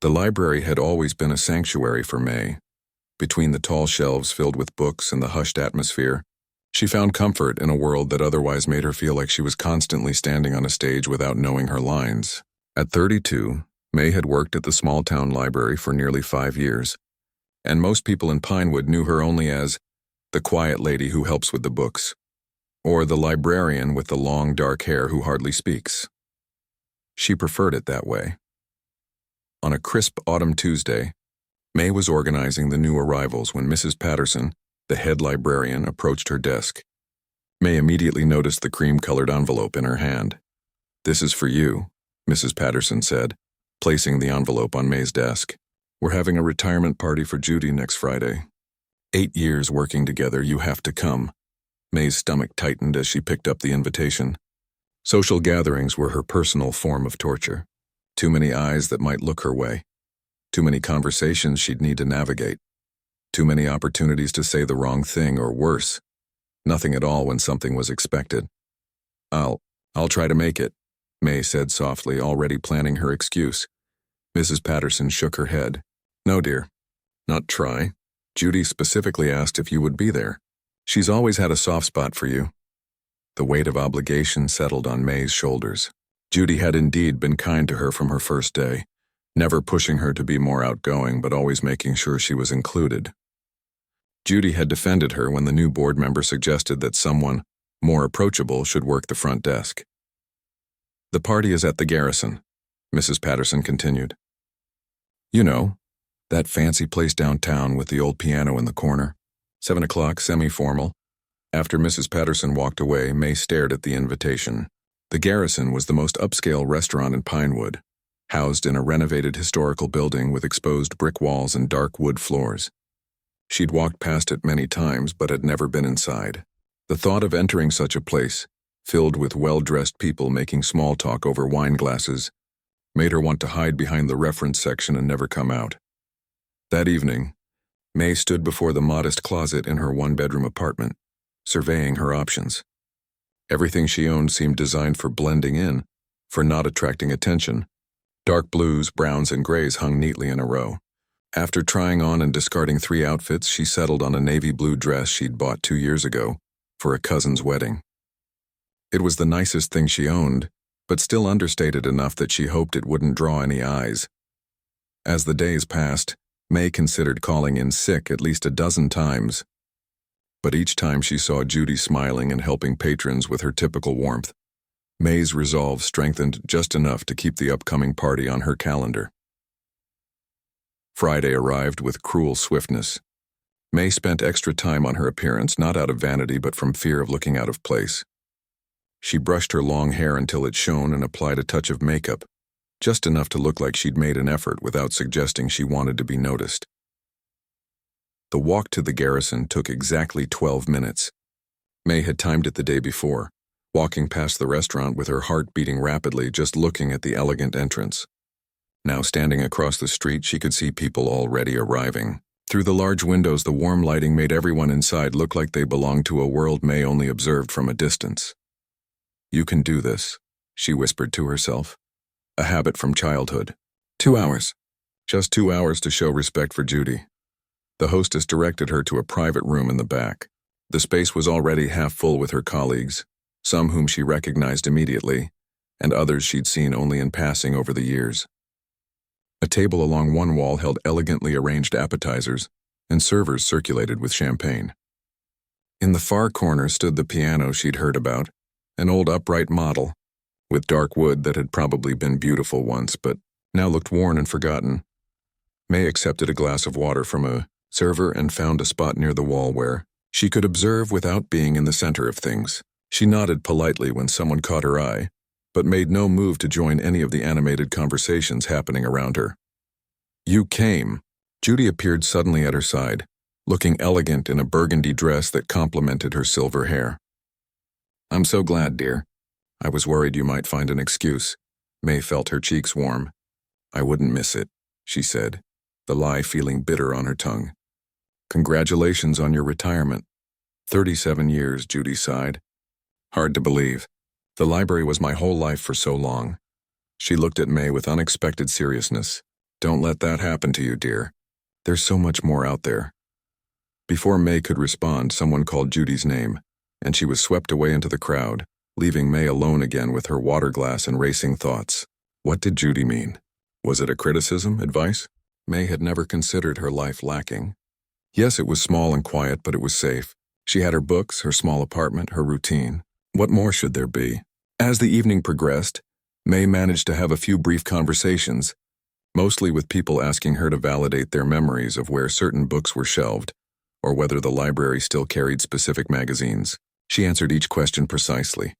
The library had always been a sanctuary for May. Between the tall shelves filled with books and the hushed atmosphere, she found comfort in a world that otherwise made her feel like she was constantly standing on a stage without knowing her lines. At 32, May had worked at the small-town library for nearly 5 years, and most people in Pinewood knew her only as the quiet lady who helps with the books, or the librarian with the long, dark hair who hardly speaks. She preferred it that way. On a crisp autumn Tuesday, May was organizing the new arrivals when Mrs. Patterson, the head librarian, approached her desk. May immediately noticed the cream-colored envelope in her hand. "This is for you," Mrs. Patterson said, placing the envelope on May's desk. "We're having a retirement party for Judy next Friday. 8 years working together, you have to come." May's stomach tightened as she picked up the invitation. Social gatherings were her personal form of torture. Too many eyes that might look her way. Too many conversations she'd need to navigate. Too many opportunities to say the wrong thing or worse. Nothing at all when something was expected. I'll try to make it," May said softly, already planning her excuse. Mrs. Patterson shook her head. "No, dear. Not try. Judy specifically asked if you would be there. She's always had a soft spot for you." The weight of obligation settled on May's shoulders. Judy had indeed been kind to her from her first day, never pushing her to be more outgoing but always making sure she was included. Judy had defended her when the new board member suggested that someone more approachable should work the front desk. "The party is at the Garrison," Mrs. Patterson continued. "You know, that fancy place downtown with the old piano in the corner. 7 o'clock, semi-formal." After Mrs. Patterson walked away, May stared at the invitation. The Garrison was the most upscale restaurant in Pinewood, housed in a renovated historical building with exposed brick walls and dark wood floors. She'd walked past it many times but had never been inside. The thought of entering such a place, filled with well-dressed people making small talk over wine glasses, made her want to hide behind the reference section and never come out. That evening, May stood before the modest closet in her one-bedroom apartment, surveying her options. Everything she owned seemed designed for blending in, for not attracting attention. Dark blues, browns, and grays hung neatly in a row. After trying on and discarding 3 outfits, she settled on a navy blue dress she'd bought 2 years ago for a cousin's wedding. It was the nicest thing she owned, but still understated enough that she hoped it wouldn't draw any eyes. As the days passed, May considered calling in sick at least a dozen times. But each time she saw Judy smiling and helping patrons with her typical warmth, May's resolve strengthened just enough to keep the upcoming party on her calendar. Friday arrived with cruel swiftness. May spent extra time on her appearance, not out of vanity but from fear of looking out of place. She brushed her long hair until it shone and applied a touch of makeup, just enough to look like she'd made an effort without suggesting she wanted to be noticed. The walk to the Garrison took exactly 12 minutes. May had timed it the day before, walking past the restaurant with her heart beating rapidly just looking at the elegant entrance. Now standing across the street, she could see people already arriving. Through the large windows, the warm lighting made everyone inside look like they belonged to a world May only observed from a distance. "You can do this," she whispered to herself. A habit from childhood. 2 hours. Just 2 hours to show respect for Judy. The hostess directed her to a private room in the back. The space was already half full with her colleagues, some whom she recognized immediately, and others she'd seen only in passing over the years. A table along one wall held elegantly arranged appetizers, and servers circulated with champagne. In the far corner stood the piano she'd heard about, an old upright model, with dark wood that had probably been beautiful once but now looked worn and forgotten. May accepted a glass of water from a server and found a spot near the wall where she could observe without being in the center of things. She nodded politely when someone caught her eye, but made no move to join any of the animated conversations happening around her. "You came." Judy appeared suddenly at her side, looking elegant in a burgundy dress that complemented her silver hair. "I'm so glad, dear. I was worried you might find an excuse." May felt her cheeks warm. "I wouldn't miss it," she said, the lie feeling bitter on her tongue. "Congratulations on your retirement." 37 years, Judy sighed. "Hard to believe. The library was my whole life for so long." She looked at May with unexpected seriousness. Don't let that happen to you, dear. There's so much more out there. Before May could respond, someone called Judy's name, and she was swept away into the crowd, leaving May alone again with her water glass and racing thoughts. What did Judy mean? Was it a criticism, advice? May had never considered her life lacking. Yes, it was small and quiet, but it was safe. She had her books, her small apartment, her routine. What more should there be? As the evening progressed, May managed to have a few brief conversations, mostly with people asking her to validate their memories of where certain books were shelved, or whether the library still carried specific magazines. She answered each question precisely,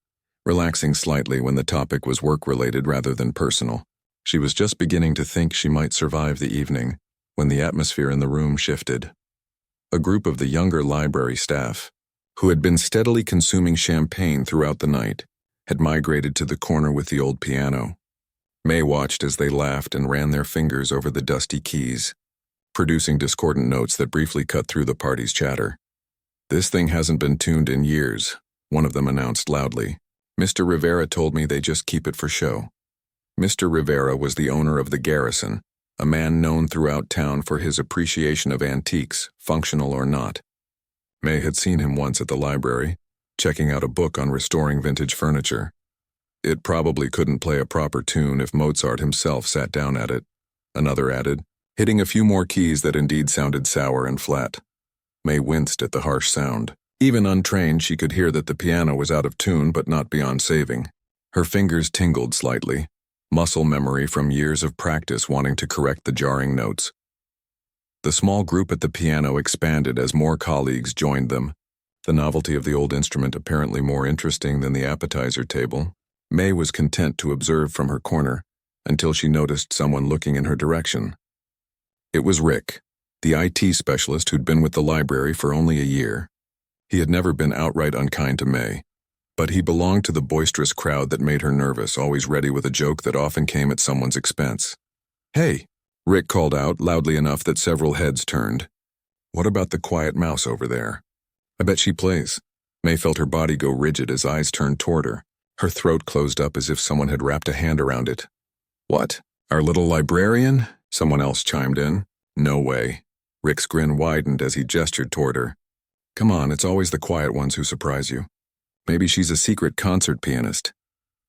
relaxing slightly when the topic was work-related rather than personal. She was just beginning to think she might survive the evening when the atmosphere in the room shifted. A group of the younger library staff, who had been steadily consuming champagne throughout the night, had migrated to the corner with the old piano. May watched as they laughed and ran their fingers over the dusty keys, producing discordant notes that briefly cut through the party's chatter. "This thing hasn't been tuned in years," one of them announced loudly. "Mr. Rivera told me they just keep it for show." Mr. Rivera was the owner of the Garrison, a man known throughout town for his appreciation of antiques, functional or not. May had seen him once at the library, checking out a book on restoring vintage furniture. "It probably couldn't play a proper tune if Mozart himself sat down at it," another added, hitting a few more keys that indeed sounded sour and flat. May winced at the harsh sound. Even untrained, she could hear that the piano was out of tune but not beyond saving. Her fingers tingled slightly, muscle memory from years of practice wanting to correct the jarring notes. The small group at the piano expanded as more colleagues joined them, the novelty of the old instrument apparently more interesting than the appetizer table. May was content to observe from her corner until she noticed someone looking in her direction. It was Rick, the IT specialist who'd been with the library for only a year. He had never been outright unkind to May, but he belonged to the boisterous crowd that made her nervous, always ready with a joke that often came at someone's expense. "Hey," Rick called out, loudly enough that several heads turned. "What about the quiet mouse over there? I bet she plays." May felt her body go rigid as eyes turned toward her. Her throat closed up as if someone had wrapped a hand around it. "What? Our little librarian?" Someone else chimed in. "No way." Rick's grin widened as he gestured toward her. "Come on, it's always the quiet ones who surprise you. Maybe she's a secret concert pianist."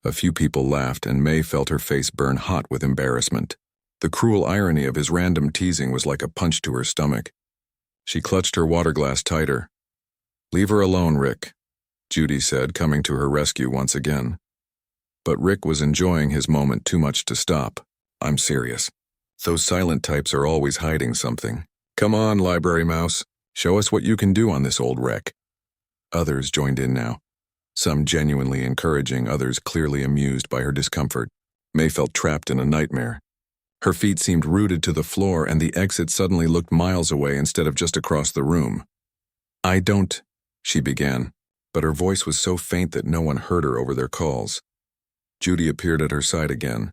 A few people laughed, and May felt her face burn hot with embarrassment. The cruel irony of his random teasing was like a punch to her stomach. She clutched her water glass tighter. "Leave her alone, Rick," Judy said, coming to her rescue once again. But Rick was enjoying his moment too much to stop. "I'm serious. Those silent types are always hiding something. Come on, library mouse. Show us what you can do on this old wreck." Others joined in now, some genuinely encouraging, others clearly amused by her discomfort. May felt trapped in a nightmare. Her feet seemed rooted to the floor, and the exit suddenly looked miles away instead of just across the room. "I don't," she began, but her voice was so faint that no one heard her over their calls. Judy appeared at her side again.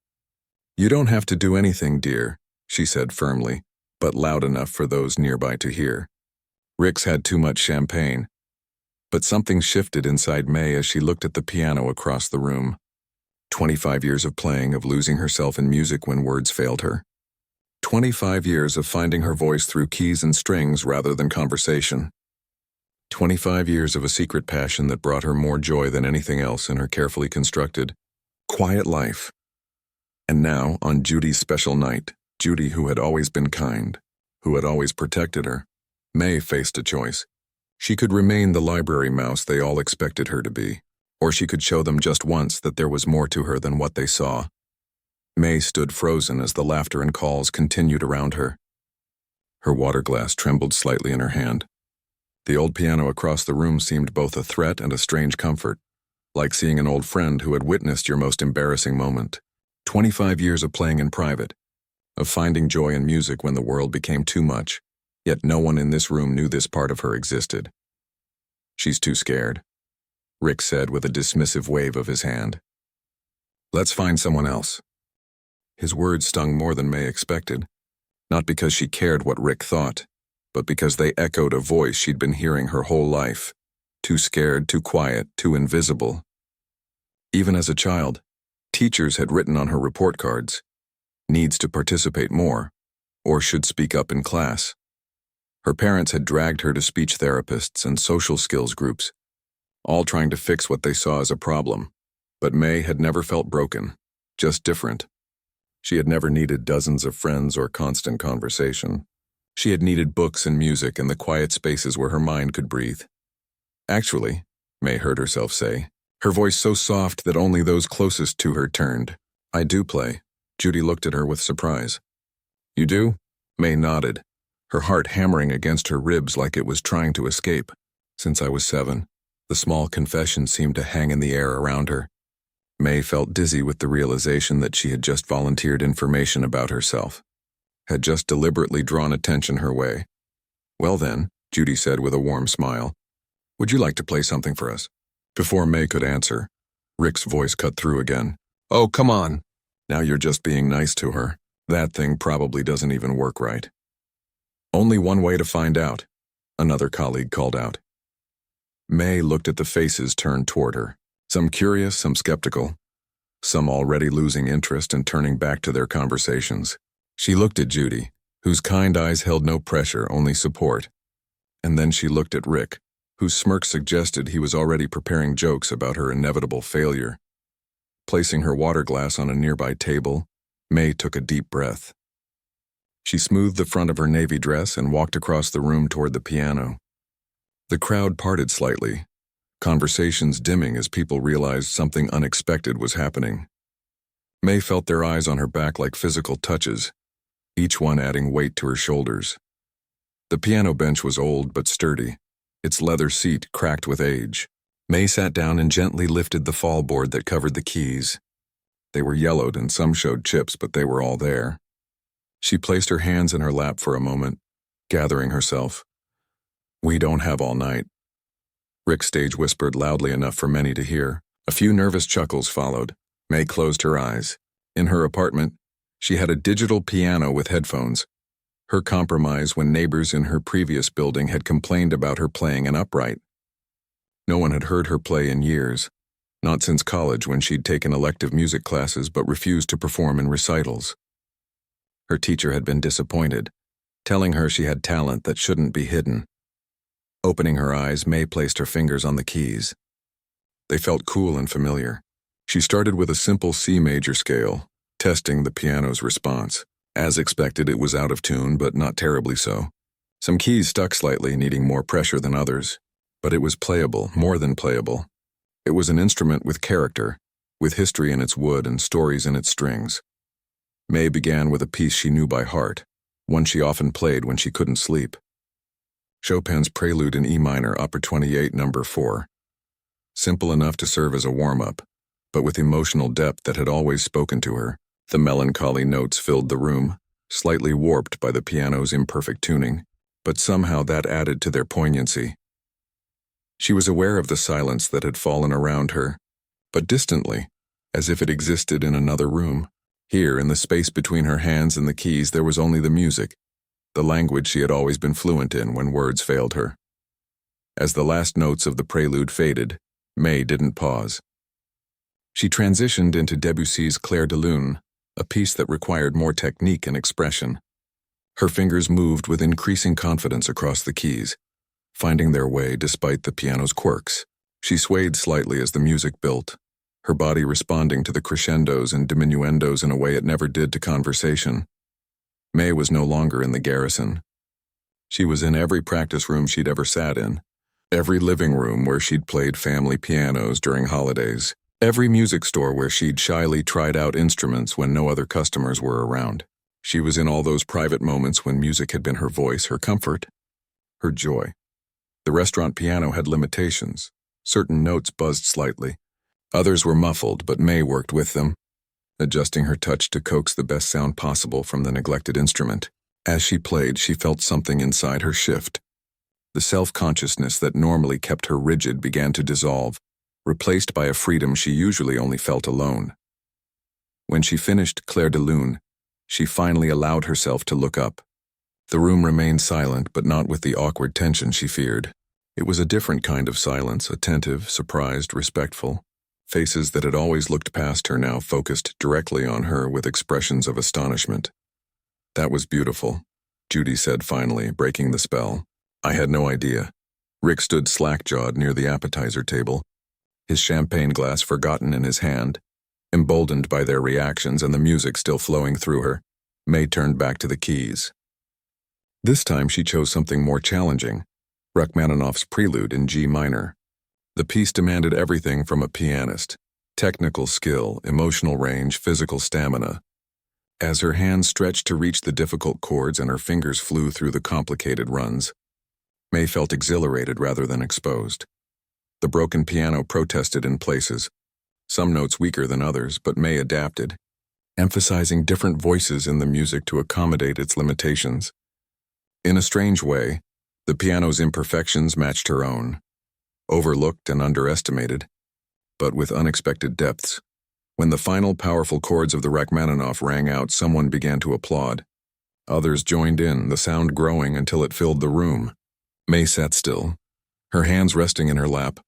"You don't have to do anything, dear," she said firmly, but loud enough for those nearby to hear. Rick's had too much champagne. But something shifted inside May as she looked at the piano across the room. 25 years of playing, of losing herself in music when words failed her. 25 years of finding her voice through keys and strings rather than conversation. 25 years of a secret passion that brought her more joy than anything else in her carefully constructed, quiet life. And now, on Judy's special night, Judy, who had always been kind, who had always protected her, May faced a choice. She could remain the library mouse they all expected her to be, or she could show them just once that there was more to her than what they saw. May stood frozen as the laughter and calls continued around her. Her water glass trembled slightly in her hand. The old piano across the room seemed both a threat and a strange comfort, like seeing an old friend who had witnessed your most embarrassing moment. 25 years of playing in private, of finding joy in music when the world became too much, yet no one in this room knew this part of her existed. "She's too scared," Rick said with a dismissive wave of his hand. "Let's find someone else." His words stung more than May expected, not because she cared what Rick thought, but because they echoed a voice she'd been hearing her whole life. Too scared, too quiet, too invisible. Even as a child, teachers had written on her report cards, "Needs to participate more." or should speak up in class. Her parents had dragged her to speech therapists and social skills groups, all trying to fix what they saw as a problem. But May had never felt broken, just different. She had never needed dozens of friends or constant conversation. She had needed books and music and the quiet spaces where her mind could breathe. Actually, May heard herself say, her voice so soft that only those closest to her turned. I do play. Judy looked at her with surprise. You do? May nodded, her heart hammering against her ribs like it was trying to escape. Since I was 7, the small confession seemed to hang in the air around her. May felt dizzy with the realization that she had just volunteered information about herself, had just deliberately drawn attention her way. Well then, Judy said with a warm smile, would you like to play something for us? Before May could answer, Rick's voice cut through again. Oh, come on. Now you're just being nice to her. That thing probably doesn't even work right. Only one way to find out, another colleague called out. May looked at the faces turned toward her, some curious, some skeptical, some already losing interest and turning back to their conversations. She looked at Judy, whose kind eyes held no pressure, only support. And then she looked at Rick, whose smirk suggested he was already preparing jokes about her inevitable failure. Placing her water glass on a nearby table, May took a deep breath. She smoothed the front of her navy dress and walked across the room toward the piano. The crowd parted slightly, conversations dimming as people realized something unexpected was happening. May felt their eyes on her back like physical touches, each one adding weight to her shoulders. The piano bench was old but sturdy, its leather seat cracked with age. May sat down and gently lifted the fallboard that covered the keys. They were yellowed and some showed chips, but they were all there. She placed her hands in her lap for a moment, gathering herself. We don't have all night. Rick stage whispered loudly enough for many to hear. A few nervous chuckles followed. May closed her eyes. In her apartment, she had a digital piano with headphones. Her compromise when neighbors in her previous building had complained about her playing an upright. No one had heard her play in years, not since college when she'd taken elective music classes but refused to perform in recitals. Her teacher had been disappointed, telling her she had talent that shouldn't be hidden. Opening her eyes, May placed her fingers on the keys. They felt cool and familiar. She started with a simple C major scale, testing the piano's response. As expected, it was out of tune, but not terribly so. Some keys stuck slightly, needing more pressure than others. But it was playable, more than playable. It was an instrument with character, with history in its wood and stories in its strings. May began with a piece she knew by heart, one she often played when she couldn't sleep. Chopin's Prelude in E minor, Opus 28, No. 4. Simple enough to serve as a warm-up, but with emotional depth that had always spoken to her. The melancholy notes filled the room, slightly warped by the piano's imperfect tuning, but somehow that added to their poignancy. She was aware of the silence that had fallen around her, but distantly, as if it existed in another room. Here, in the space between her hands and the keys, there was only the music, the language she had always been fluent in when words failed her. As the last notes of the prelude faded, May didn't pause. She transitioned into Debussy's Clair de Lune, a piece that required more technique and expression. Her fingers moved with increasing confidence across the keys, finding their way despite the piano's quirks. She swayed slightly as the music built, her body responding to the crescendos and diminuendos in a way it never did to conversation. May was no longer in the garrison. She was in every practice room she'd ever sat in, every living room where she'd played family pianos during holidays, every music store where she'd shyly tried out instruments when no other customers were around. She was in all those private moments when music had been her voice, her comfort, her joy. The restaurant piano had limitations. Certain notes buzzed slightly. Others were muffled, but May worked with them, adjusting her touch to coax the best sound possible from the neglected instrument. As she played, she felt something inside her shift. The self-consciousness that normally kept her rigid began to dissolve, replaced by a freedom she usually only felt alone. When she finished Clair de Lune, she finally allowed herself to look up. The room remained silent, but not with the awkward tension she feared. It was a different kind of silence, attentive, surprised, respectful. Faces that had always looked past her now focused directly on her with expressions of astonishment. That was beautiful, Judy said finally, breaking the spell. I had no idea. Rick stood slack-jawed near the appetizer table, his champagne glass forgotten in his hand. Emboldened by their reactions and the music still flowing through her, May turned back to the keys. This time she chose something more challenging, Rachmaninoff's Prelude in G minor. The piece demanded everything from a pianist: technical skill, emotional range, physical stamina. As her hands stretched to reach the difficult chords and her fingers flew through the complicated runs, May felt exhilarated rather than exposed. The broken piano protested in places, some notes weaker than others, but May adapted, emphasizing different voices in the music to accommodate its limitations. In a strange way, the piano's imperfections matched her own, overlooked and underestimated, but with unexpected depths. When the final powerful chords of the Rachmaninoff rang out, someone began to applaud. Others joined in, the sound growing until it filled the room. May sat still, her hands resting in her lap,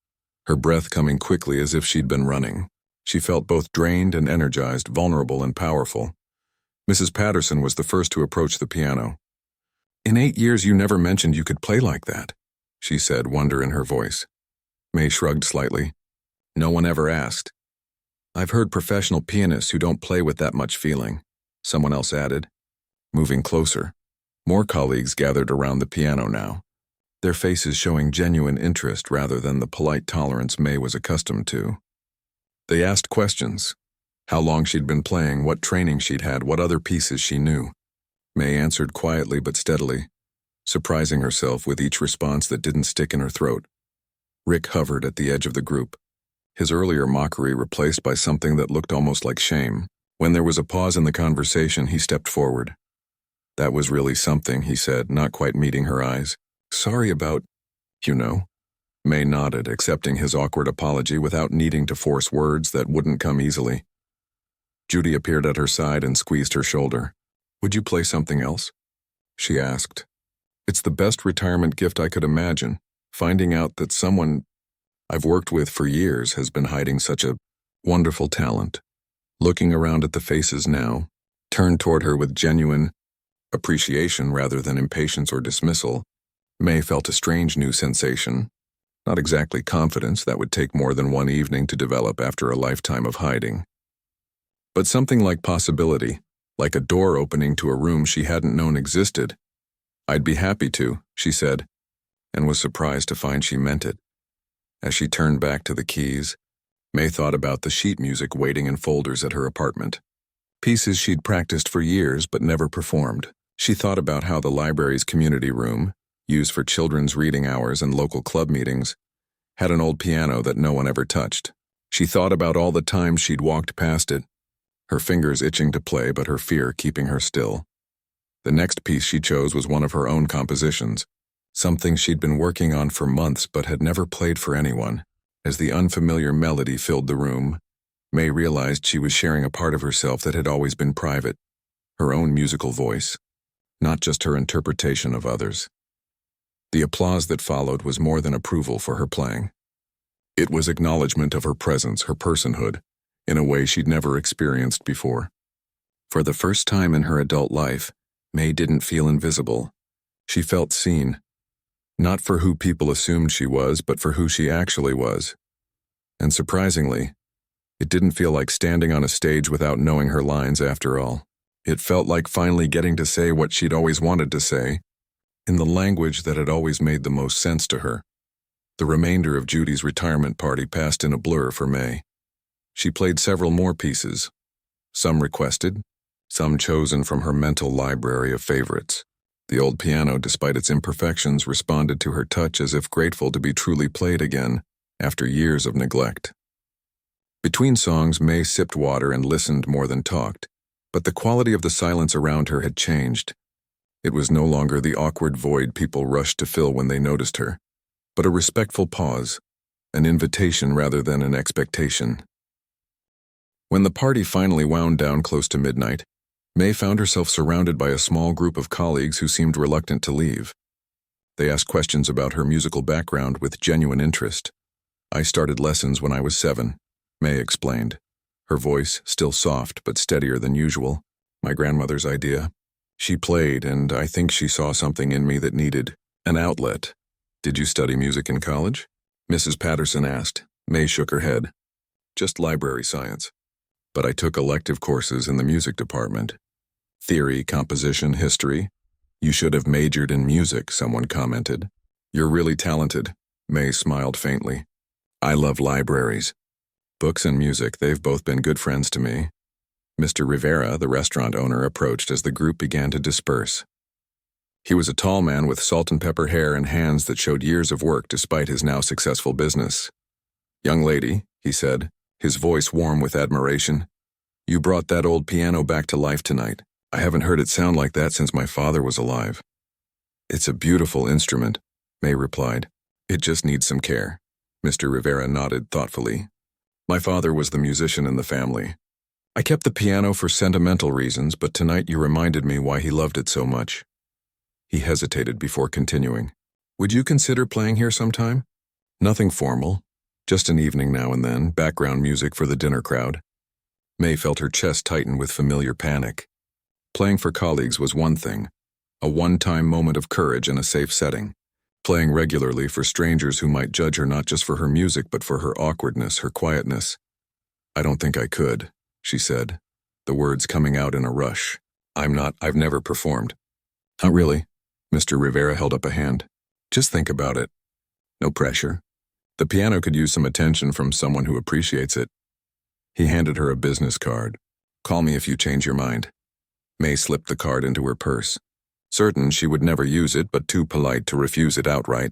her breath coming quickly as if she'd been running. She felt both drained and energized, vulnerable and powerful. Mrs. Patterson was the first to approach the piano. "In 8 years you never mentioned you could play like that," she said, wonder in her voice. May shrugged slightly. "No one ever asked." "I've heard professional pianists who don't play with that much feeling," someone else added. Moving closer, more colleagues gathered around the piano now, their faces showing genuine interest rather than the polite tolerance May was accustomed to. They asked questions: how long she'd been playing, what training she'd had, what other pieces she knew. May answered quietly but steadily, surprising herself with each response that didn't stick in her throat. Rick hovered at the edge of the group, his earlier mockery replaced by something that looked almost like shame. When there was a pause in the conversation, he stepped forward. "That was really something," he said, not quite meeting her eyes. "Sorry about, you know." May nodded, accepting his awkward apology without needing to force words that wouldn't come easily. Judy appeared at her side and squeezed her shoulder. "Would you play something else?" she asked. "It's the best retirement gift I could imagine, finding out that someone I've worked with for years has been hiding such a wonderful talent." Looking around at the faces now, turned toward her with genuine appreciation rather than impatience or dismissal, May felt a strange new sensation. Not exactly confidence, that would take more than one evening to develop after a lifetime of hiding. But something like possibility, like a door opening to a room she hadn't known existed. "I'd be happy to," she said, and was surprised to find she meant it. As she turned back to the keys, May thought about the sheet music waiting in folders at her apartment. Pieces she'd practiced for years but never performed. She thought about how the library's community room, used for children's reading hours and local club meetings, had an old piano that no one ever touched. She thought about all the times she'd walked past it, her fingers itching to play but her fear keeping her still. The next piece she chose was one of her own compositions, something she'd been working on for months but had never played for anyone. As the unfamiliar melody filled the room, May realized she was sharing a part of herself that had always been private, her own musical voice, not just her interpretation of others. The applause that followed was more than approval for her playing. It was acknowledgement of her presence, her personhood, in a way she'd never experienced before. For the first time in her adult life, May didn't feel invisible. She felt seen, not for who people assumed she was, but for who she actually was. And surprisingly, it didn't feel like standing on a stage without knowing her lines after all. It felt like finally getting to say what she'd always wanted to say, in the language that had always made the most sense to her. The remainder of Judy's retirement party passed in a blur for May. She played several more pieces, some requested, some chosen from her mental library of favorites. The old piano, despite its imperfections, responded to her touch as if grateful to be truly played again after years of neglect. Between songs, May sipped water and listened more than talked, but the quality of the silence around her had changed. It was no longer the awkward void people rushed to fill when they noticed her, but a respectful pause, an invitation rather than an expectation. When the party finally wound down close to midnight, May found herself surrounded by a small group of colleagues who seemed reluctant to leave. They asked questions about her musical background with genuine interest. "I started lessons when I was 7, May explained, her voice still soft but steadier than usual. "My grandmother's idea." She played, and I think she saw something in me that needed an outlet. Did you study music in college? Mrs. Patterson asked. May shook her head. Just library science. But I took elective courses in the music department. Theory, composition, history. You should have majored in music, someone commented. You're really talented. May smiled faintly. I love libraries. Books and music, they've both been good friends to me. Mr. Rivera, the restaurant owner, approached as the group began to disperse. He was a tall man with salt and pepper hair and hands that showed years of work despite his now successful business. Young lady, he said, his voice warm with admiration. You brought that old piano back to life tonight. I haven't heard it sound like that since my father was alive. It's a beautiful instrument, May replied. It just needs some care. Mr. Rivera nodded thoughtfully. My father was the musician in the family. I kept the piano for sentimental reasons, but tonight you reminded me why he loved it so much. He hesitated before continuing. Would you consider playing here sometime? Nothing formal, just an evening now and then, background music for the dinner crowd. May felt her chest tighten with familiar panic. Playing for colleagues was one thing, a one-time moment of courage in a safe setting. Playing regularly for strangers who might judge her not just for her music but for her awkwardness, her quietness. I don't think I could, she said, the words coming out in a rush. I've never performed. Not really. Mr. Rivera held up a hand. Just think about it. No pressure. The piano could use some attention from someone who appreciates it. He handed her a business card. Call me if you change your mind. May slipped the card into her purse. Certain she would never use it, but too polite to refuse it outright.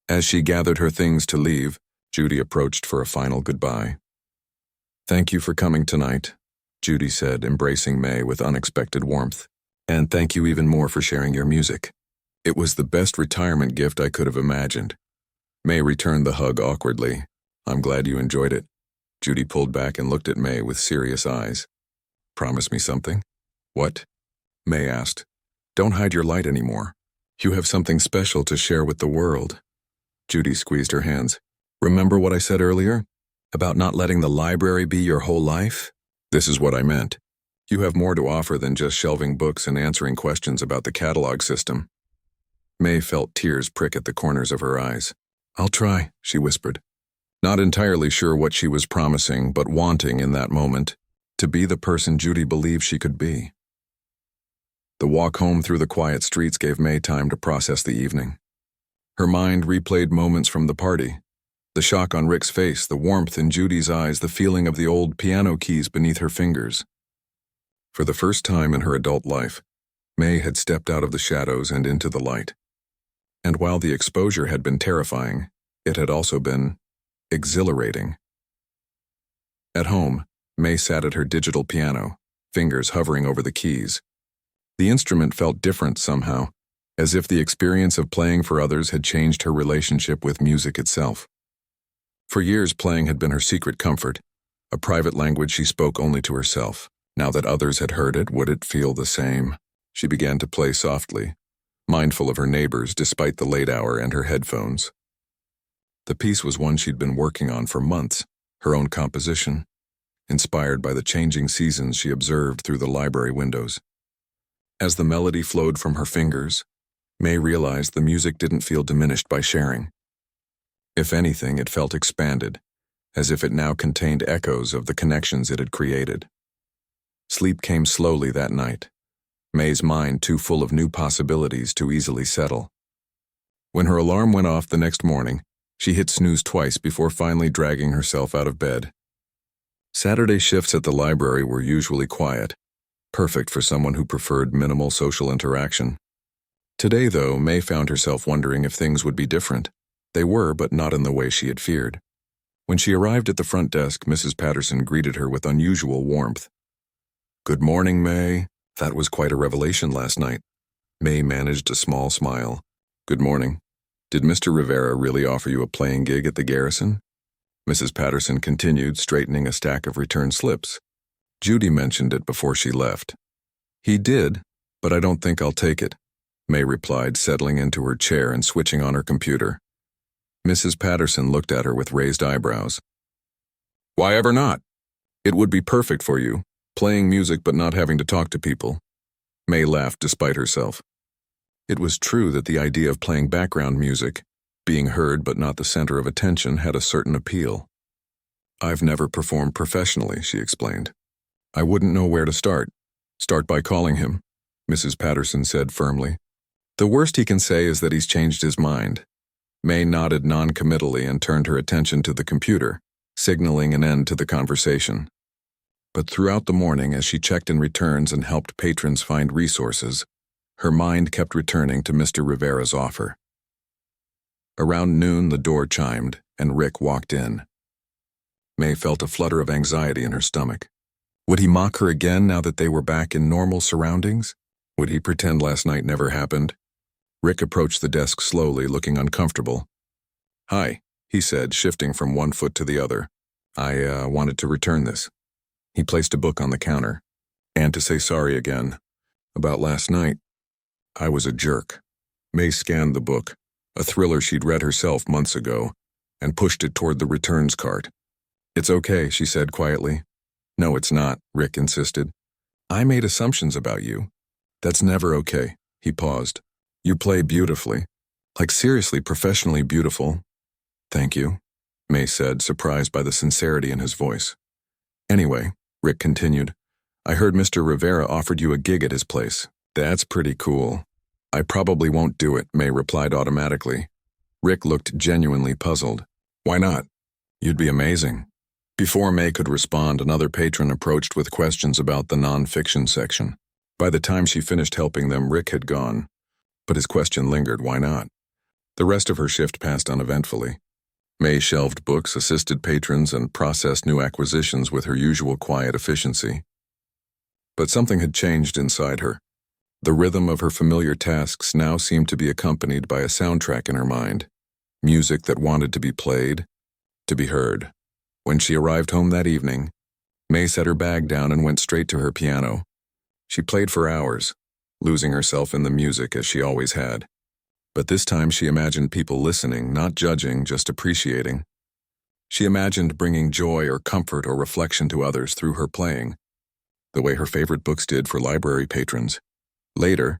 As she gathered her things to leave, Judy approached for a final goodbye. Thank you for coming tonight, Judy said, embracing May with unexpected warmth. And thank you even more for sharing your music. It was the best retirement gift I could have imagined. May returned the hug awkwardly. I'm glad you enjoyed it. Judy pulled back and looked at May with serious eyes. Promise me something? What? May asked. Don't hide your light anymore. You have something special to share with the world. Judy squeezed her hands. Remember what I said earlier? About not letting the library be your whole life? This is what I meant. You have more to offer than just shelving books and answering questions about the catalog system. May felt tears prick at the corners of her eyes. I'll try, she whispered. Not entirely sure what she was promising, but wanting in that moment to be the person Judy believed she could be. The walk home through the quiet streets gave May time to process the evening. Her mind replayed moments from the party. The shock on Rick's face, the warmth in Judy's eyes, the feeling of the old piano keys beneath her fingers. For the first time in her adult life, May had stepped out of the shadows and into the light. And while the exposure had been terrifying, it had also been exhilarating. At home, May sat at her digital piano, fingers hovering over the keys. The instrument felt different somehow, as if the experience of playing for others had changed her relationship with music itself. For years, playing had been her secret comfort, a private language she spoke only to herself. Now that others had heard it, would it feel the same? She began to play softly, mindful of her neighbors despite the late hour and her headphones. The piece was one she'd been working on for months, her own composition, inspired by the changing seasons she observed through the library windows. As the melody flowed from her fingers, May realized the music didn't feel diminished by sharing. If anything, it felt expanded, as if it now contained echoes of the connections it had created. Sleep came slowly that night, May's mind too full of new possibilities to easily settle. When her alarm went off the next morning, she hit snooze twice before finally dragging herself out of bed. Saturday shifts at the library were usually quiet, perfect for someone who preferred minimal social interaction. Today, though, May found herself wondering if things would be different. They were, but not in the way she had feared. When she arrived at the front desk, Mrs. Patterson greeted her with unusual warmth. Good morning, May. That was quite a revelation last night. May managed a small smile. Good morning. Did Mr. Rivera really offer you a playing gig at the Garrison? Mrs. Patterson continued, straightening a stack of return slips. Judy mentioned it before she left. He did, but I don't think I'll take it, May replied, settling into her chair and switching on her computer. Mrs. Patterson looked at her with raised eyebrows. Why ever not? It would be perfect for you, playing music but not having to talk to people. May laughed despite herself. It was true that the idea of playing background music, being heard but not the center of attention, had a certain appeal. "I've never performed professionally," she explained. "I wouldn't know where to start." "Start by calling him," Mrs. Patterson said firmly. "The worst he can say is that he's changed his mind." May nodded non-committally and turned her attention to the computer, signaling an end to the conversation. But throughout the morning, as she checked in returns and helped patrons find resources, her mind kept returning to Mr. Rivera's offer. Around noon, the door chimed, and Rick walked in. May felt a flutter of anxiety in her stomach. Would he mock her again now that they were back in normal surroundings? Would he pretend last night never happened? Rick approached the desk slowly, looking uncomfortable. "Hi," he said, shifting from one foot to the other. I wanted to return this." He placed a book on the counter. "And to say sorry again. About last night. I was a jerk." May scanned the book, a thriller she'd read herself months ago, and pushed it toward the returns cart. "It's okay," she said quietly. "No, it's not," Rick insisted. "I made assumptions about you." "That's never okay." He paused. "You play beautifully. Like seriously, professionally beautiful." "Thank you," May said, surprised by the sincerity in his voice. "Anyway," Rick continued, "I heard Mr. Rivera offered you a gig at his place." "That's pretty cool." "I probably won't do it," May replied automatically. Rick looked genuinely puzzled. "Why not?" "You'd be amazing." Before May could respond, another patron approached with questions about the non-fiction section. By the time she finished helping them, Rick had gone. But his question lingered. Why not? The rest of her shift passed uneventfully. May shelved books, assisted patrons, and processed new acquisitions with her usual quiet efficiency. But something had changed inside her. The rhythm of her familiar tasks now seemed to be accompanied by a soundtrack in her mind. Music that wanted to be played, to be heard. When she arrived home that evening, May set her bag down and went straight to her piano. She played for hours, losing herself in the music as she always had. But this time she imagined people listening, not judging, just appreciating. She imagined bringing joy or comfort or reflection to others through her playing, the way her favorite books did for library patrons. Later,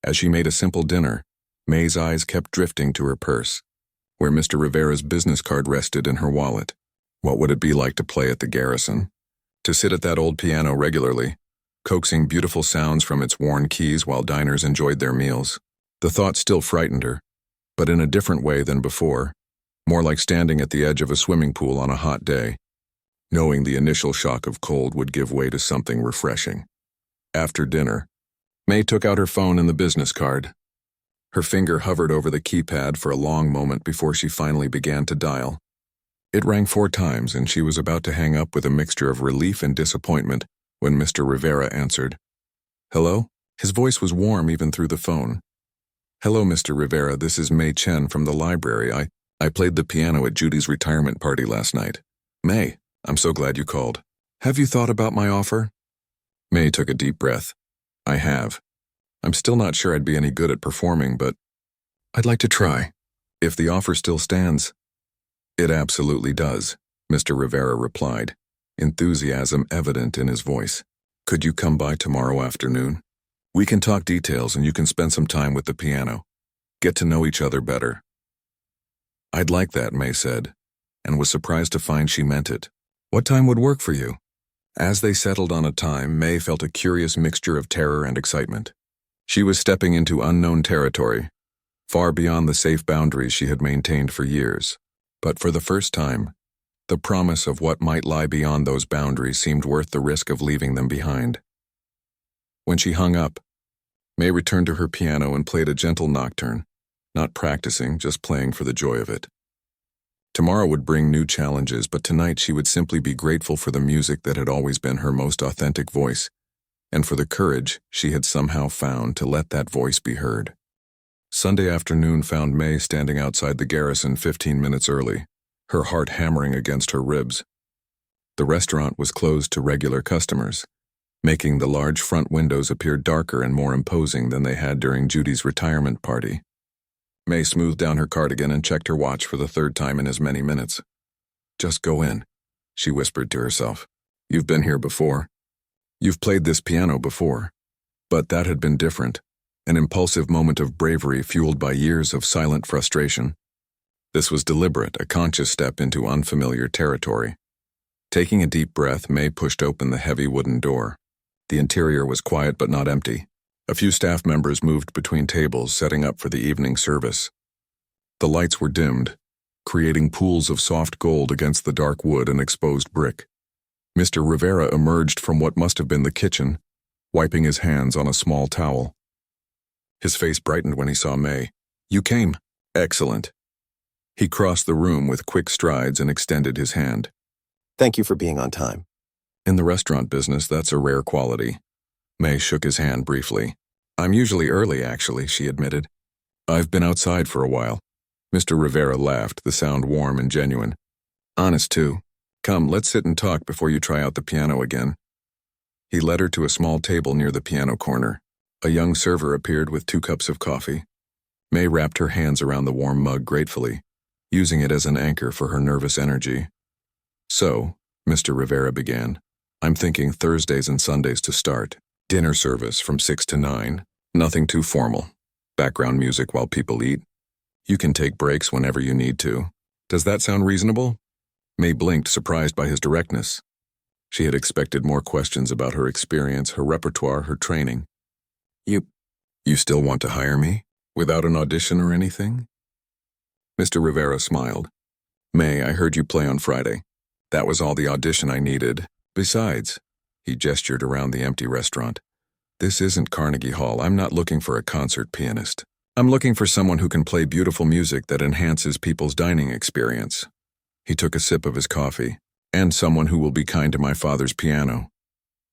as she made a simple dinner, May's eyes kept drifting to her purse, where Mr. Rivera's business card rested in her wallet. What would it be like to play at the Garrison? To sit at that old piano regularly, coaxing beautiful sounds from its worn keys while diners enjoyed their meals. The thought still frightened her, but in a different way than before, more like standing at the edge of a swimming pool on a hot day, knowing the initial shock of cold would give way to something refreshing. After dinner, May took out her phone and the business card. Her finger hovered over the keypad for a long moment before she finally began to dial. It rang 4 times, and she was about to hang up with a mixture of relief and disappointment when Mr. Rivera answered. "Hello?" His voice was warm even through the phone. "Hello, Mr. Rivera, this is May Chen from the library. I played the piano at Judy's retirement party last night." "May, I'm so glad you called. Have you thought about my offer?" May took a deep breath. "I have. I'm still not sure I'd be any good at performing, but I'd like to try. If the offer still stands." "It absolutely does," Mr. Rivera replied, enthusiasm evident in his voice. "Could you come by tomorrow afternoon? We can talk details and you can spend some time with the piano. Get to know each other better." "I'd like that," May said, and was surprised to find she meant it. "What time would work for you?" As they settled on a time, May felt a curious mixture of terror and excitement. She was stepping into unknown territory, far beyond the safe boundaries she had maintained for years. But for the first time, the promise of what might lie beyond those boundaries seemed worth the risk of leaving them behind. When she hung up, May returned to her piano and played a gentle nocturne, not practicing, just playing for the joy of it. Tomorrow would bring new challenges, but tonight she would simply be grateful for the music that had always been her most authentic voice, and for the courage she had somehow found to let that voice be heard. Sunday afternoon found May standing outside the Garrison 15 minutes early, her heart hammering against her ribs. The restaurant was closed to regular customers, making the large front windows appear darker and more imposing than they had during Judy's retirement party. May smoothed down her cardigan and checked her watch for the 3rd time in as many minutes. "Just go in," she whispered to herself. "You've been here before. You've played this piano before." But that had been different, an impulsive moment of bravery fueled by years of silent frustration. This was deliberate, a conscious step into unfamiliar territory. Taking a deep breath, May pushed open the heavy wooden door. The interior was quiet but not empty. A few staff members moved between tables, setting up for the evening service. The lights were dimmed, creating pools of soft gold against the dark wood and exposed brick. Mr. Rivera emerged from what must have been the kitchen, wiping his hands on a small towel. His face brightened when he saw May. "You came. Excellent." He crossed the room with quick strides and extended his hand. Thank you for being on time. In the restaurant business, that's a rare quality. May shook his hand briefly. "I'm usually early, actually," she admitted. "I've been outside for a while." Mr. Rivera laughed, the sound warm and genuine. "Honest, too. Come, let's sit and talk before you try out the piano again." He led her to a small table near the piano corner. A young server appeared with 2 cups of coffee. May wrapped her hands around the warm mug gratefully, using it as an anchor for her nervous energy. "So," Mr. Rivera began, "I'm thinking Thursdays and Sundays to start. Dinner service from 6 to 9. Nothing too formal. Background music while people eat. You can take breaks whenever you need to. Does that sound reasonable?" May blinked, surprised by his directness. She had expected more questions about her experience, her repertoire, her training. You still want to hire me? Without an audition or anything?" Mr. Rivera smiled. "May, I heard you play on Friday. That was all the audition I needed. Besides," he gestured around the empty restaurant, "this isn't Carnegie Hall. I'm not looking for a concert pianist. I'm looking for someone who can play beautiful music that enhances people's dining experience." He took a sip of his coffee. "And someone who will be kind to my father's piano."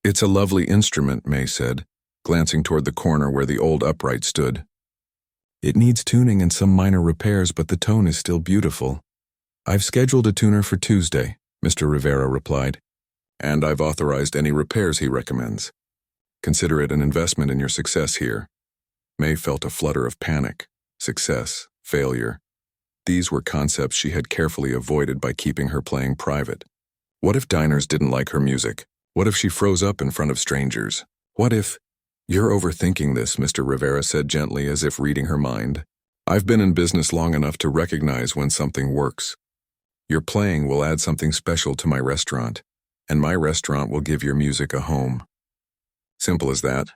"It's a lovely instrument," May said, glancing toward the corner where the old upright stood. "It needs tuning and some minor repairs, but the tone is still beautiful." "I've scheduled a tuner for Tuesday," Mr. Rivera replied. "And I've authorized any repairs he recommends. Consider it an investment in your success here." May felt a flutter of panic. Success, failure. These were concepts she had carefully avoided by keeping her playing private. What if diners didn't like her music? What if she froze up in front of strangers? What if— "You're overthinking this," Mr. Rivera said gently, as if reading her mind. "I've been in business long enough to recognize when something works. Your playing will add something special to my restaurant, and my restaurant will give your music a home. Simple as that."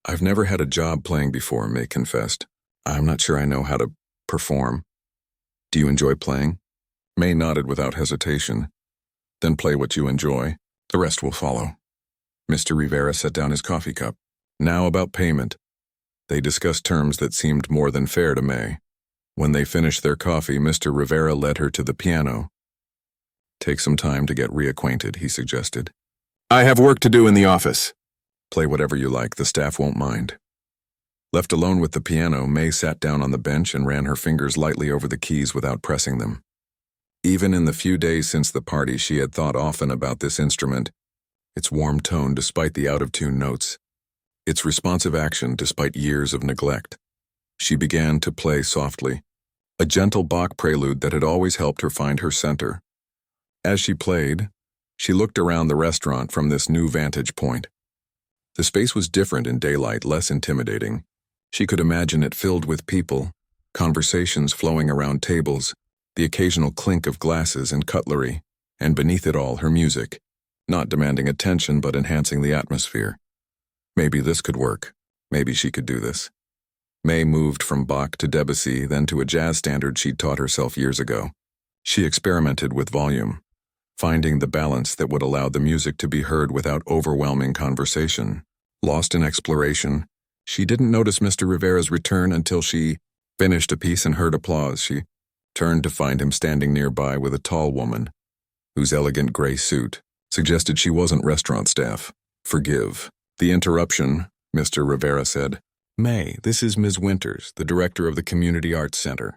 "I've never had a job playing before," May confessed. "I'm not sure I know how to perform." "Do you enjoy playing?" May nodded without hesitation. "Then play what you enjoy. The rest will follow." Mr. Rivera set down his coffee cup. "Now about payment." They discussed terms that seemed more than fair to May. When they finished their coffee, Mr. Rivera led her to the piano. "Take some time to get reacquainted," he suggested. "I have work to do in the office." "Play whatever you like, the staff won't mind." Left alone with the piano, May sat down on the bench and ran her fingers lightly over the keys without pressing them. Even in the few days since the party, she had thought often about this instrument, its warm tone despite the out-of-tune notes, its responsive action despite years of neglect. She began to play softly, a gentle Bach prelude that had always helped her find her center. As she played, she looked around the restaurant from this new vantage point. The space was different in daylight, less intimidating. She could imagine it filled with people, conversations flowing around tables, the occasional clink of glasses and cutlery, and beneath it all, her music, not demanding attention but enhancing the atmosphere. Maybe this could work. Maybe she could do this. May moved from Bach to Debussy, then to a jazz standard she'd taught herself years ago. She experimented with volume, finding the balance that would allow the music to be heard without overwhelming conversation. Lost in exploration, she didn't notice Mr. Rivera's return until she finished a piece and heard applause. She turned to find him standing nearby with a tall woman, whose elegant gray suit suggested she wasn't restaurant staff. "Forgive the interruption," Mr. Rivera said. "May, this is Ms. Winters, the director of the Community Arts Center.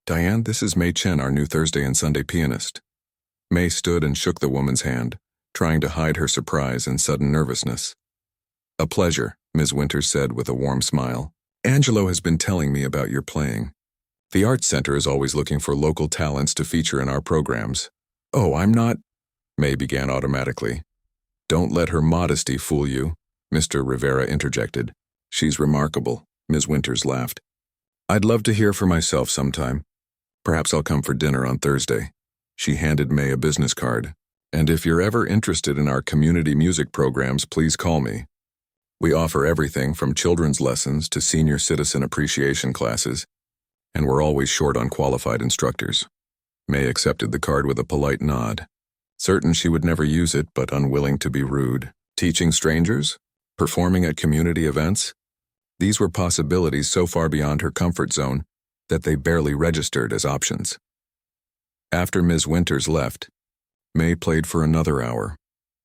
Diane, this is May Chen, our new Thursday and Sunday pianist." May stood and shook the woman's hand, trying to hide her surprise and sudden nervousness. "A pleasure," Ms. Winters said with a warm smile. "Angelo has been telling me about your playing. The Arts Center is always looking for local talents to feature in our programs." "Oh, I'm not—" May began automatically. Don't let her modesty fool you. Mr. Rivera interjected. She's remarkable, Ms. Winters laughed. I'd love to hear for myself sometime. Perhaps I'll come for dinner on Thursday. She handed May a business card. And if you're ever interested in our community music programs, please call me. We offer everything from children's lessons to senior citizen appreciation classes, and we're always short on qualified instructors. May accepted the card with a polite nod. Certain she would never use it, but unwilling to be rude. Teaching strangers? Performing at community events? These were possibilities so far beyond her comfort zone that they barely registered as options. After Ms. Winters left, May played for another hour,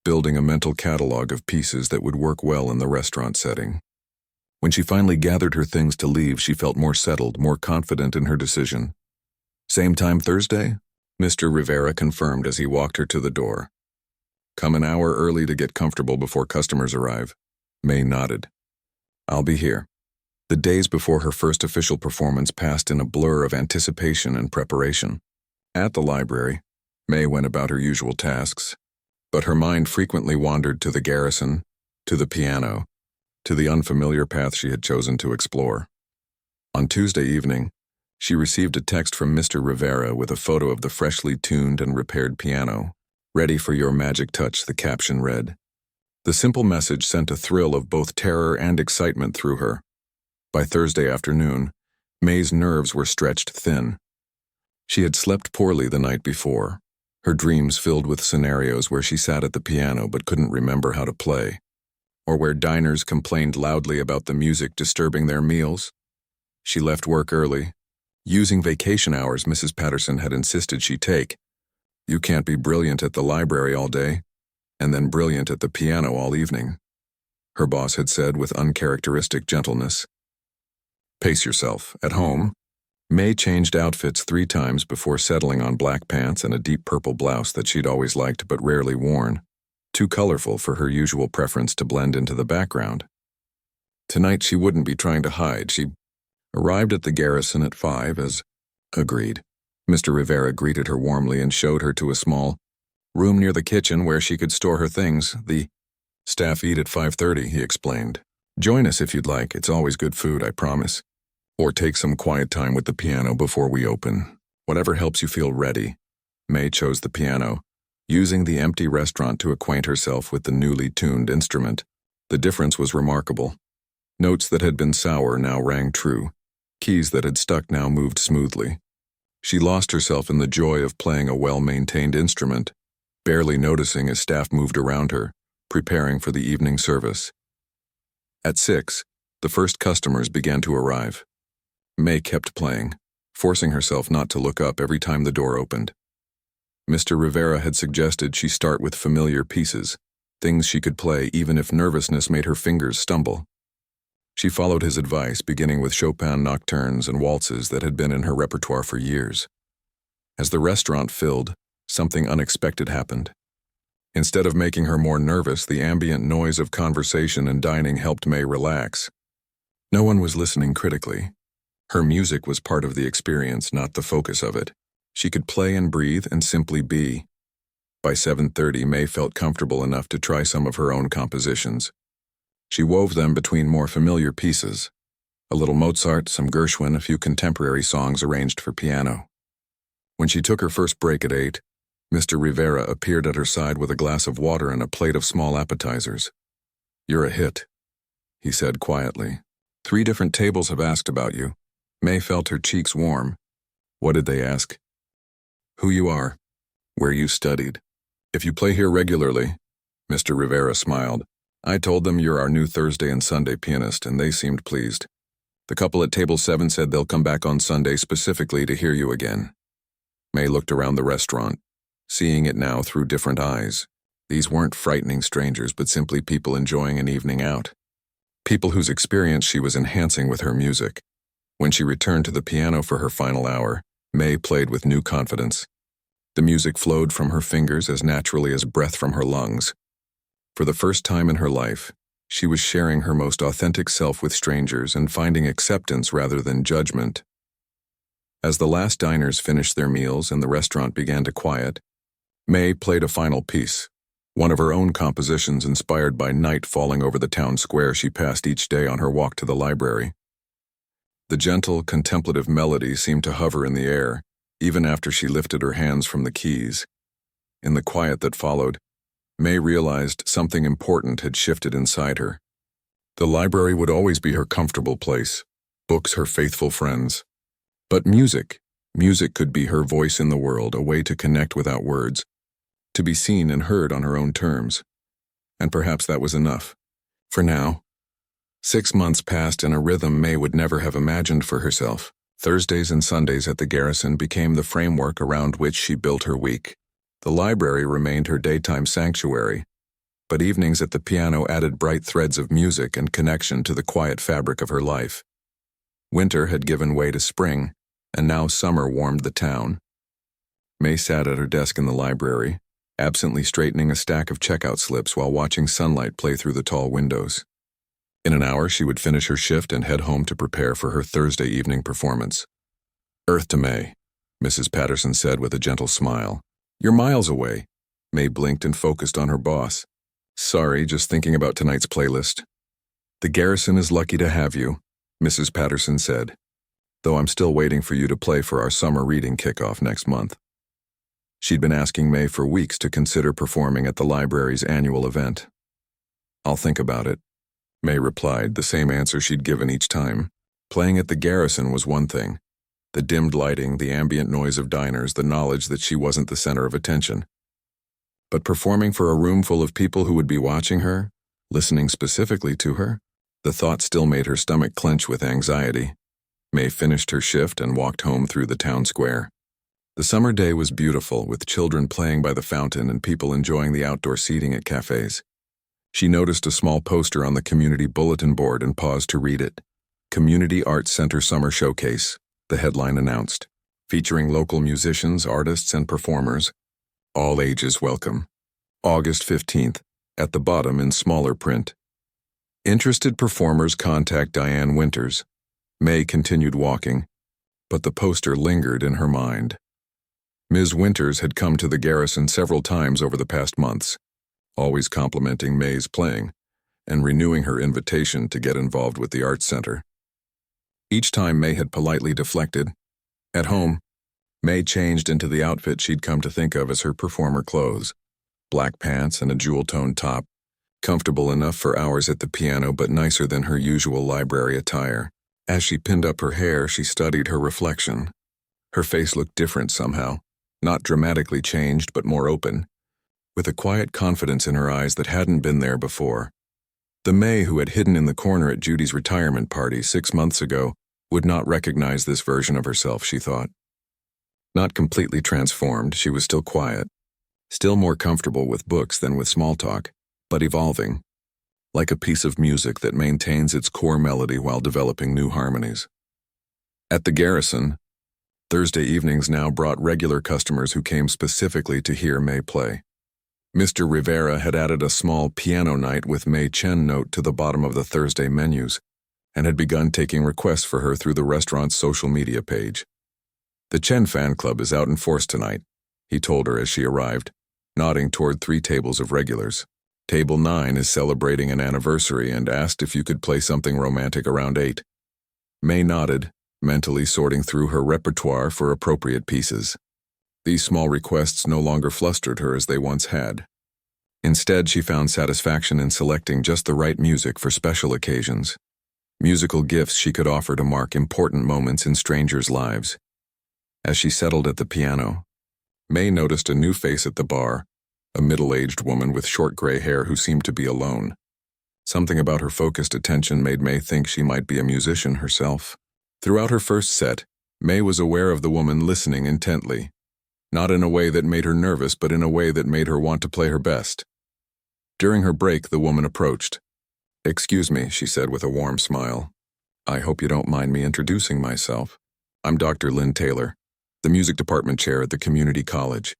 building a mental catalog of pieces that would work well in the restaurant setting. When she finally gathered her things to leave, she felt more settled, more confident in her decision. Same time Thursday? Mr. Rivera confirmed as he walked her to the door. Come an hour early to get comfortable before customers arrive. May nodded. I'll be here. The days before her first official performance passed in a blur of anticipation and preparation. At the library, May went about her usual tasks, but her mind frequently wandered to the garrison, to the piano, to the unfamiliar path she had chosen to explore. On Tuesday evening, she received a text from Mr. Rivera with a photo of the freshly tuned and repaired piano. Ready for your magic touch, the caption read. The simple message sent a thrill of both terror and excitement through her. By Thursday afternoon, May's nerves were stretched thin. She had slept poorly the night before, her dreams filled with scenarios where she sat at the piano but couldn't remember how to play, or where diners complained loudly about the music disturbing their meals. She left work early, using vacation hours Mrs. Patterson had insisted she take. You can't be brilliant at the library all day, and then brilliant at the piano all evening, her boss had said with uncharacteristic gentleness. Pace yourself. At home, May changed outfits 3 times before settling on black pants and a deep purple blouse that she'd always liked but rarely worn, too colorful for her usual preference to blend into the background. Tonight she wouldn't be trying to hide. She arrived at the garrison at 5 as agreed. Mr. Rivera greeted her warmly and showed her to a small room near the kitchen where she could store her things. The staff eat at 5:30, he explained. Join us if you'd like. It's always good food, I promise. Or take some quiet time with the piano before we open. Whatever helps you feel ready. May chose the piano, using the empty restaurant to acquaint herself with the newly tuned instrument. The difference was remarkable. Notes that had been sour now rang true. Keys that had stuck now moved smoothly. She lost herself in the joy of playing a well-maintained instrument, barely noticing as staff moved around her, preparing for the evening service. At 6, the first customers began to arrive. May kept playing, forcing herself not to look up every time the door opened. Mr. Rivera had suggested she start with familiar pieces, things she could play even if nervousness made her fingers stumble. She followed his advice, beginning with Chopin nocturnes and waltzes that had been in her repertoire for years. As the restaurant filled, something unexpected happened. Instead of making her more nervous, the ambient noise of conversation and dining helped May relax. No one was listening critically. Her music was part of the experience, not the focus of it. She could play and breathe and simply be. By 7:30, May felt comfortable enough to try some of her own compositions. She wove them between more familiar pieces. A little Mozart, some Gershwin, a few contemporary songs arranged for piano. When she took her first break at 8, Mr. Rivera appeared at her side with a glass of water and a plate of small appetizers. You're a hit, he said quietly. 3 different tables have asked about you. May felt her cheeks warm. What did they ask? Who you are, where you studied. If you play here regularly, Mr. Rivera smiled. I told them you're our new Thursday and Sunday pianist, and they seemed pleased. The couple at table 7 said they'll come back on Sunday specifically to hear you again. May looked around the restaurant, seeing it now through different eyes. These weren't frightening strangers, but simply people enjoying an evening out. People whose experience she was enhancing with her music. When she returned to the piano for her final hour, May played with new confidence. The music flowed from her fingers as naturally as breath from her lungs. For the first time in her life, she was sharing her most authentic self with strangers and finding acceptance rather than judgment. As the last diners finished their meals and the restaurant began to quiet, May played a final piece, one of her own compositions inspired by night falling over the town square she passed each day on her walk to the library. The gentle, contemplative melody seemed to hover in the air, even after she lifted her hands from the keys. In the quiet that followed, May realized something important had shifted inside her. The library would always be her comfortable place, books her faithful friends. But music could be her voice in the world, a way to connect without words, to be seen and heard on her own terms. And perhaps that was enough. For now. 6 months passed in a rhythm May would never have imagined for herself. Thursdays and Sundays at the Garrison became the framework around which she built her week. The library remained her daytime sanctuary, but evenings at the piano added bright threads of music and connection to the quiet fabric of her life. Winter had given way to spring, and now summer warmed the town. May sat at her desk in the library, absently straightening a stack of checkout slips while watching sunlight play through the tall windows. In an hour, she would finish her shift and head home to prepare for her Thursday evening performance. "Earth to May," Mrs. Patterson said with a gentle smile. "You're miles away." May blinked and focused on her boss. "Sorry, just thinking about tonight's playlist." "The Garrison is lucky to have you," Mrs. Patterson said, "though I'm still waiting for you to play for our summer reading kickoff next month." She'd been asking May for weeks to consider performing at the library's annual event. "I'll think about it," May replied, the same answer she'd given each time. Playing at the Garrison was one thing. The dimmed lighting, the ambient noise of diners, the knowledge that she wasn't the center of attention. But performing for a room full of people who would be watching her, listening specifically to her, the thought still made her stomach clench with anxiety. May finished her shift and walked home through the town square. The summer day was beautiful, with children playing by the fountain and people enjoying the outdoor seating at cafes. She noticed a small poster on the community bulletin board and paused to read it. "Community Arts Center Summer Showcase," the headline announced, featuring local musicians, artists, and performers. "All ages welcome. August 15th, at the bottom in smaller print. Interested performers contact Diane Winters." May continued walking, but the poster lingered in her mind. Ms. Winters had come to the Garrison several times over the past months, always complimenting May's playing and renewing her invitation to get involved with the Arts Center. Each time May had politely deflected. At home, May changed into the outfit she'd come to think of as her performer clothes. Black pants and a jewel-toned top, comfortable enough for hours at the piano but nicer than her usual library attire. As she pinned up her hair, she studied her reflection. Her face looked different somehow, not dramatically changed but more open, with a quiet confidence in her eyes that hadn't been there before. The May who had hidden in the corner at Judy's retirement party 6 months ago would not recognize this version of herself, she thought. Not completely transformed, she was still quiet, still more comfortable with books than with small talk, but evolving, like a piece of music that maintains its core melody while developing new harmonies. At the Garrison, Thursday evenings now brought regular customers who came specifically to hear May play. Mr. Rivera had added a small piano night with May Chen note to the bottom of the Thursday menus and had begun taking requests for her through the restaurant's social media page. "The Chen fan club is out in force tonight," he told her as she arrived, nodding toward 3 tables of regulars. "Table 9 is celebrating an anniversary and asked if you could play something romantic around 8. May nodded, mentally sorting through her repertoire for appropriate pieces. These small requests no longer flustered her as they once had. Instead, she found satisfaction in selecting just the right music for special occasions, musical gifts she could offer to mark important moments in strangers' lives. As she settled at the piano, May noticed a new face at the bar, a middle-aged woman with short gray hair who seemed to be alone. Something about her focused attention made May think she might be a musician herself. Throughout her first set, May was aware of the woman listening intently, not in a way that made her nervous, but in a way that made her want to play her best. During her break, the woman approached. "Excuse me," she said with a warm smile. "I hope you don't mind me introducing myself. I'm Dr. Lynn Taylor, the music department chair at the community college."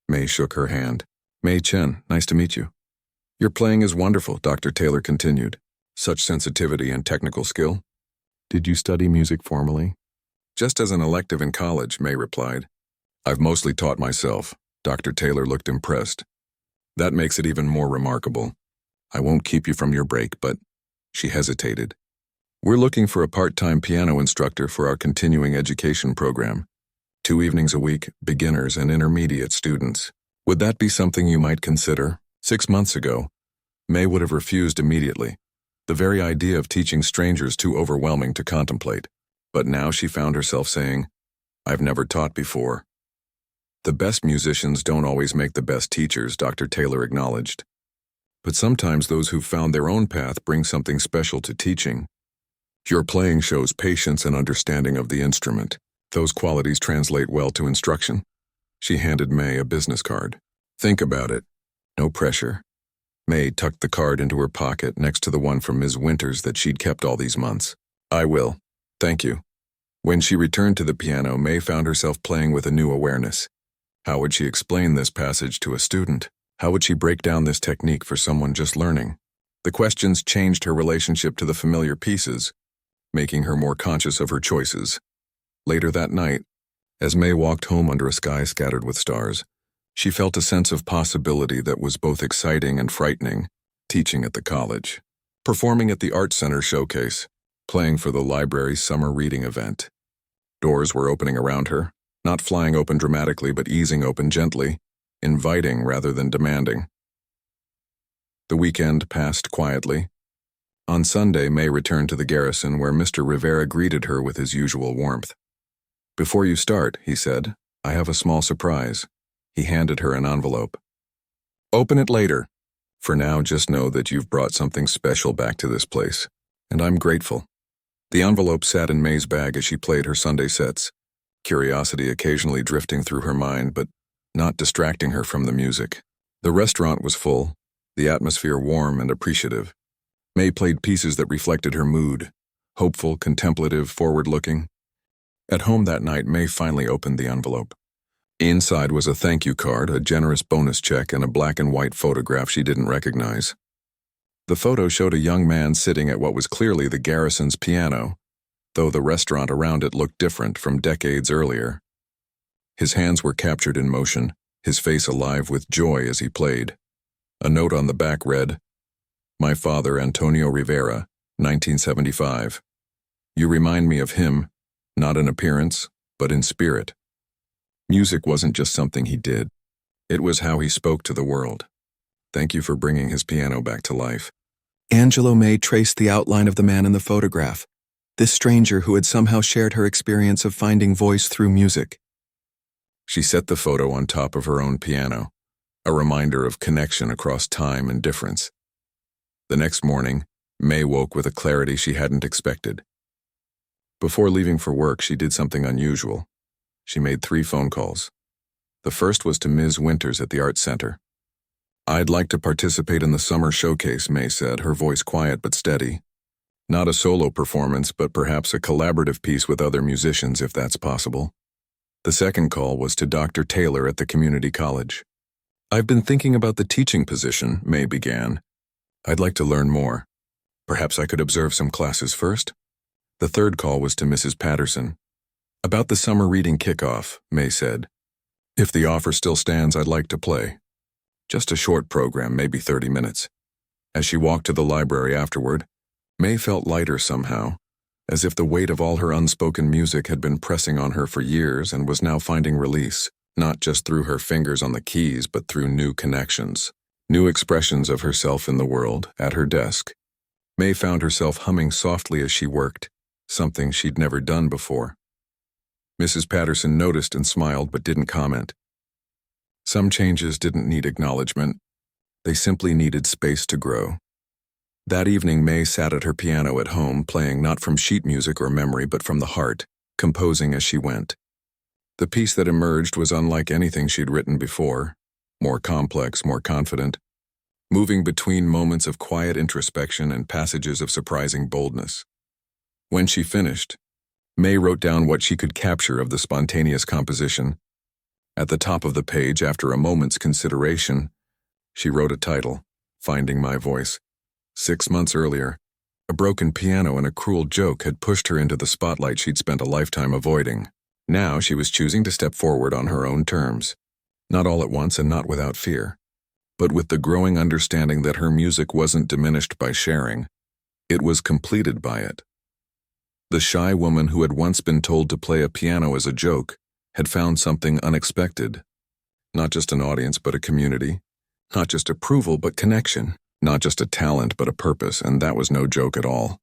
May shook her hand. "May Chen, nice to meet you." "Your playing is wonderful," Dr. Taylor continued. "Such sensitivity and technical skill." "Did you study music formally?" "Just as an elective in college," May replied. "I've mostly taught myself." Dr. Taylor looked impressed. That makes it even more remarkable. I won't keep you from your break, but she hesitated. We're looking for a part-time piano instructor for our continuing education program. 2 evenings a week, beginners and intermediate students. Would that be something you might consider? 6 months ago, May would have refused immediately. The very idea of teaching strangers too overwhelming to contemplate. But now she found herself saying, I've never taught before. The best musicians don't always make the best teachers, Dr. Taylor acknowledged. But sometimes those who've found their own path bring something special to teaching. Your playing shows patience and understanding of the instrument. Those qualities translate well to instruction. She handed May a business card. Think about it. No pressure. May tucked the card into her pocket next to the one from Ms. Winters that she'd kept all these months. I will. Thank you. When she returned to the piano, May found herself playing with a new awareness. How would she explain this passage to a student? How would she break down this technique for someone just learning? The questions changed her relationship to the familiar pieces, making her more conscious of her choices. Later that night, as May walked home under a sky scattered with stars, she felt a sense of possibility that was both exciting and frightening, teaching at the college, performing at the Art Center showcase, playing for the library's summer reading event. Doors were opening around her, not flying open dramatically but easing open gently, inviting rather than demanding. The weekend passed quietly. On Sunday, May returned to the garrison where Mr. Rivera greeted her with his usual warmth. Before you start, he said, I have a small surprise. He handed her an envelope. Open it later. For now, just know that you've brought something special back to this place, and I'm grateful. The envelope sat in May's bag as she played her Sunday sets, curiosity occasionally drifting through her mind but not distracting her from the music. The restaurant was full, the atmosphere warm and appreciative. May played pieces that reflected her mood, hopeful, contemplative, forward-looking. At home that night, May finally opened the envelope. Inside was a thank you card, a generous bonus check, and a black and white photograph she didn't recognize. The photo showed a young man sitting at what was clearly the garrison's piano, though the restaurant around it looked different from decades earlier. His hands were captured in motion, his face alive with joy as he played. A note on the back read, My father, Antonio Rivera, 1975. You remind me of him, not in appearance, but in spirit. Music wasn't just something he did. It was how he spoke to the world. Thank you for bringing his piano back to life. Angelo May traced the outline of the man in the photograph, this stranger who had somehow shared her experience of finding voice through music. She set the photo on top of her own piano, a reminder of connection across time and difference. The next morning, May woke with a clarity she hadn't expected. Before leaving for work, she did something unusual. She made 3 phone calls. The first was to Ms. Winters at the Art Center. I'd like to participate in the summer showcase, May said, her voice quiet but steady. Not a solo performance, but perhaps a collaborative piece with other musicians if that's possible. The second call was to Dr. Taylor at the community college. I've been thinking about the teaching position, May began. I'd like to learn more. Perhaps I could observe some classes first? The third call was to Mrs. Patterson. About the summer reading kickoff, May said. If the offer still stands, I'd like to play. Just a short program, maybe 30 minutes. As she walked to the library afterward, May felt lighter somehow, as if the weight of all her unspoken music had been pressing on her for years and was now finding release, not just through her fingers on the keys, but through new connections, new expressions of herself in the world, at her desk. May found herself humming softly as she worked, something she'd never done before. Mrs. Patterson noticed and smiled but didn't comment. Some changes didn't need acknowledgement. They simply needed space to grow. That evening, May sat at her piano at home, playing not from sheet music or memory but from the heart, composing as she went. The piece that emerged was unlike anything she'd written before, more complex, more confident, moving between moments of quiet introspection and passages of surprising boldness. When she finished, May wrote down what she could capture of the spontaneous composition. At the top of the page, after a moment's consideration, she wrote a title, Finding My Voice. 6 months earlier, a broken piano and a cruel joke had pushed her into the spotlight she'd spent a lifetime avoiding. Now she was choosing to step forward on her own terms, not all at once and not without fear. but with the growing understanding that her music wasn't diminished by sharing, it was completed by it. The shy woman who had once been told to play a piano as a joke had found something unexpected. Not just an audience, but a community. Not just approval, but connection. Not just a talent, but a purpose, and that was no joke at all.